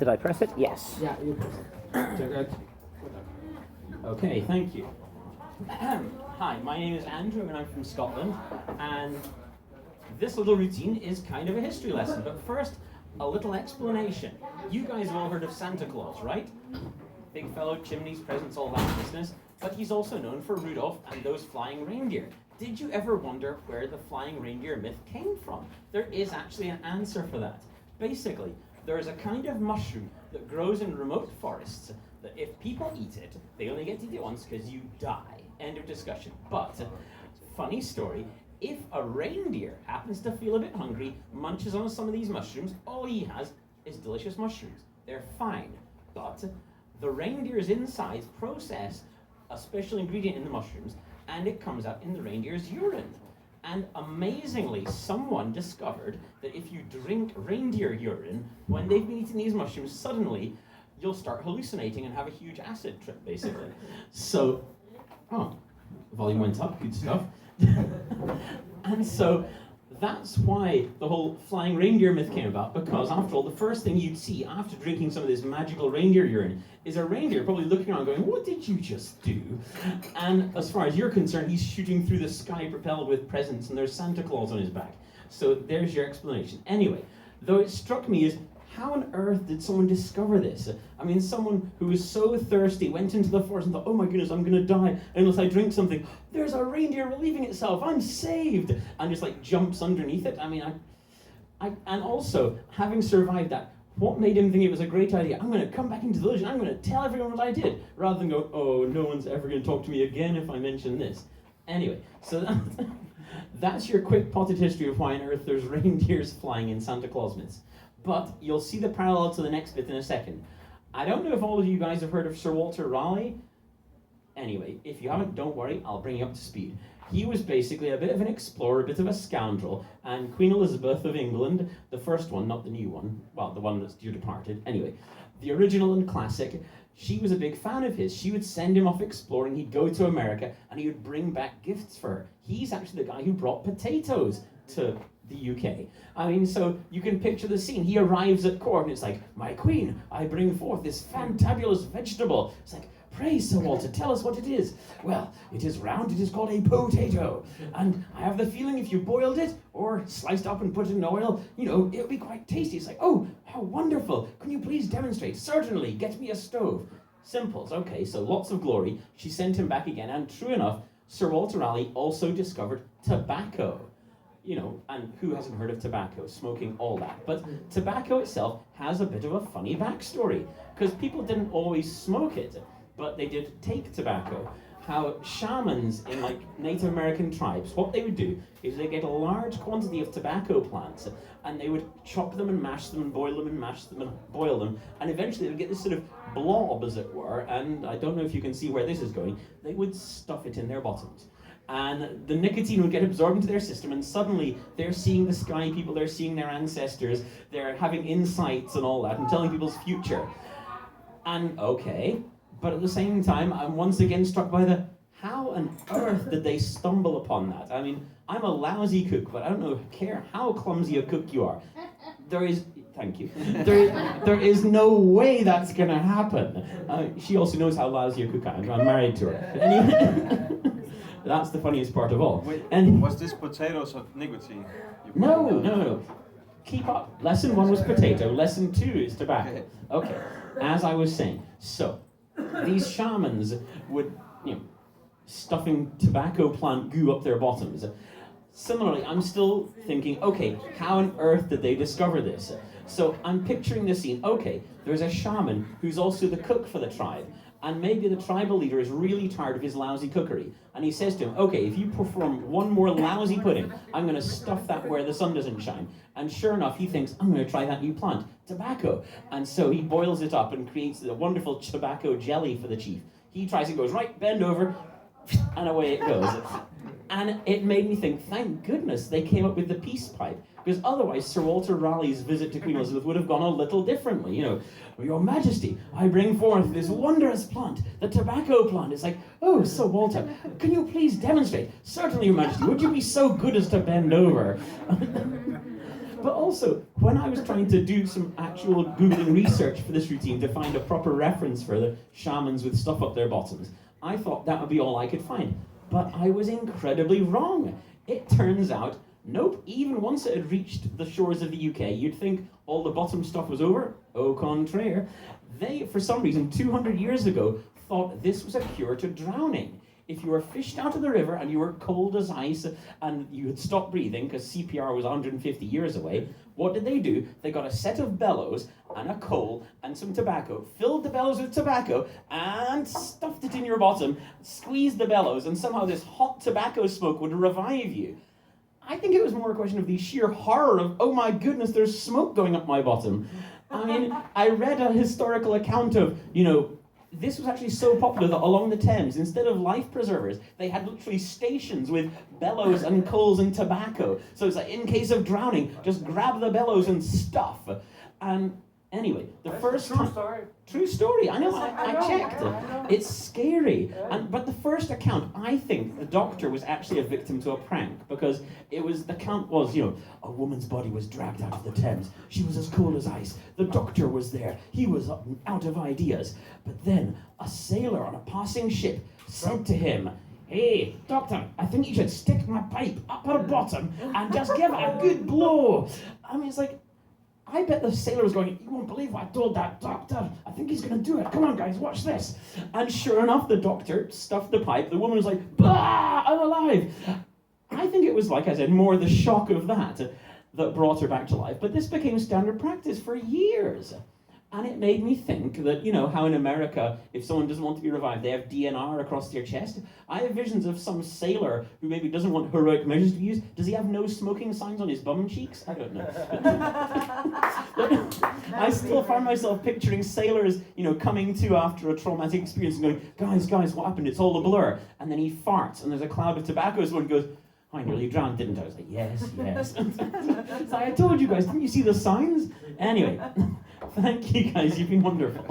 Did I press it? Yes. Yeah, you press it. Okay, thank you. Hi, my name is Andrew and I'm from Scotland, and this little routine is kind of a history lesson, but first, a little explanation. You guys have all heard of Santa Claus, right? Big fellow, chimneys, presents, all that business, but he's also known for Rudolph and those flying reindeer. Did you ever wonder where the flying reindeer myth came from? There is actually an answer for that. Basically, there is a kind of mushroom that grows in remote forests that if people eat it, they only get to eat it once because you die. End of discussion. But, funny story, if a reindeer happens to feel a bit hungry, munches on some of these mushrooms, all he has is delicious mushrooms. They're fine. But the reindeer's insides process a special ingredient in the mushrooms, and it comes out in the reindeer's urine. And amazingly, someone discovered that if you drink reindeer urine when they've been eating these mushrooms, suddenly you'll start hallucinating and have a huge acid trip, basically. So, volume went up, good stuff. And so that's why the whole flying reindeer myth came about, because after all, the first thing you'd see after drinking some of this magical reindeer urine is a reindeer probably looking around going, what did you just do? And as far as you're concerned, he's shooting through the sky propelled with presents and there's Santa Claus on his back. So there's your explanation. Anyway, though it struck me as, how on earth did someone discover this? I mean, someone who was so thirsty went into the forest and thought, oh my goodness, I'm going to die unless I drink something. There's a reindeer relieving itself. I'm saved. And just like jumps underneath it. I mean, and also, having survived that, what made him think it was a great idea? I'm going to come back into the village and I'm going to tell everyone what I did, rather than go, oh, no one's ever going to talk to me again if I mention this. Anyway, so that's your quick potted history of why on earth there's reindeers flying in Santa Claus myths. But you'll see the parallel to the next bit in a second. I don't know if all of you guys have heard of Sir Walter Raleigh. Anyway, if you haven't, don't worry, I'll bring you up to speed. He was basically a bit of an explorer, a bit of a scoundrel, and Queen Elizabeth of England, the first one, not the new one, well, the one that's dear departed, anyway, the original and classic, she was a big fan of his. She would send him off exploring, he'd go to America, and he would bring back gifts for her. He's actually the guy who brought potatoes to the UK. I mean, so you can picture the scene. He arrives at court and it's like, my queen, I bring forth this fantabulous vegetable. It's like, pray, Sir Walter, tell us what it is. Well, it is round, it is called a potato. And I have the feeling if you boiled it or sliced up and put it in oil, you know, it'll be quite tasty. It's like, oh, how wonderful. Can you please demonstrate? Certainly, get me a stove. Simples. Okay, so lots of glory. She sent him back again, and true enough, Sir Walter Raleigh also discovered tobacco. You know, and who hasn't heard of tobacco, smoking, all that. But tobacco itself has a bit of a funny backstory, because people didn't always smoke it, but they did take tobacco. How shamans in like Native American tribes, what they would do is they get a large quantity of tobacco plants, and they would chop them and mash them and boil them and mash them and boil them, and eventually they would get this sort of blob, as it were, and I don't know if you can see where this is going, they would stuff it in their bottoms. And the nicotine would get absorbed into their system, and suddenly they're seeing the sky people, they're seeing their ancestors, they're having insights and all that, and telling people's future. And okay, but at the same time, I'm once again struck by how on earth did they stumble upon that? I mean, I'm a lousy cook, but I don't care how clumsy a cook you are. Thank you. There is no way that's gonna happen. She also knows how lousy a cook I am. I'm married to her. Anyway, that's the funniest part of all. Wait, and was this potatoes of nicotine? No. Keep up. Lesson 1 was potato. Lesson 2 is tobacco. Okay. As I was saying, so these shamans would, stuffing tobacco plant goo up their bottoms. Similarly, I'm still thinking, okay, how on earth did they discover this? So I'm picturing the scene. Okay, there's a shaman who's also the cook for the tribe. And maybe the tribal leader is really tired of his lousy cookery. And he says to him, okay, if you perform one more lousy pudding, I'm going to stuff that where the sun doesn't shine. And sure enough, he thinks, I'm going to try that new plant, tobacco. And so he boils it up and creates a wonderful tobacco jelly for the chief. He tries and goes, right, bend over, and away it goes. And it made me think, thank goodness they came up with the peace pipe, because otherwise Sir Walter Raleigh's visit to Queen Elizabeth would have gone a little differently. Your Majesty, I bring forth this wondrous plant, the tobacco plant. It's like, oh, Sir Walter, can you please demonstrate? Certainly, Your Majesty, would you be so good as to bend over? But also, when I was trying to do some actual Googling research for this routine to find a proper reference for the shamans with stuff up their bottoms, I thought that would be all I could find. But I was incredibly wrong. It turns out, nope, even once it had reached the shores of the UK, you'd think all the bottom stuff was over. Au contraire. They, for some reason, 200 years ago, thought this was a cure to drowning. If you were fished out of the river and you were cold as ice and you had stopped breathing because CPR was 150 years away, what did they do? They got a set of bellows and a coal and some tobacco, filled the bellows with tobacco and stuffed it in your bottom, squeezed the bellows, and somehow this hot tobacco smoke would revive you. I think it was more a question of the sheer horror of, oh my goodness, there's smoke going up my bottom. I mean, I read a historical account of, this was actually so popular that along the Thames, instead of life preservers, they had literally stations with bellows and coals and tobacco. So it's like, in case of drowning, just grab the bellows and stuff. And anyway, True story. I know. I checked. It's scary. But the first account, I think the doctor was actually a victim to a prank, because the account was, a woman's body was dragged out of the Thames. She was as cold as ice. The doctor was there. He was out of ideas. But then a sailor on a passing ship said to him, "Hey, doctor, I think you should stick my pipe up her bottom and just give it a good blow." I mean, it's like, I bet the sailor was going, "You won't believe what I told that doctor. I think he's going to do it. Come on, guys, watch this." And sure enough, the doctor stuffed the pipe. The woman was like, "Bah, I'm alive." I think it was, like I said, more the shock of that brought her back to life. But this became standard practice for years. And it made me think that, how in America, if someone doesn't want to be revived, they have DNR across their chest. I have visions of some sailor who maybe doesn't want heroic measures to be used. Does he have no smoking signs on his bum cheeks? I don't know. I still find myself picturing sailors, coming to after a traumatic experience and going, guys, what happened? It's all a blur. And then he farts and there's a cloud of tobacco, so one goes, "I nearly drowned, didn't I?" I was like, yes. So I told you guys, didn't you see the signs? Anyway, thank you guys, you've been wonderful.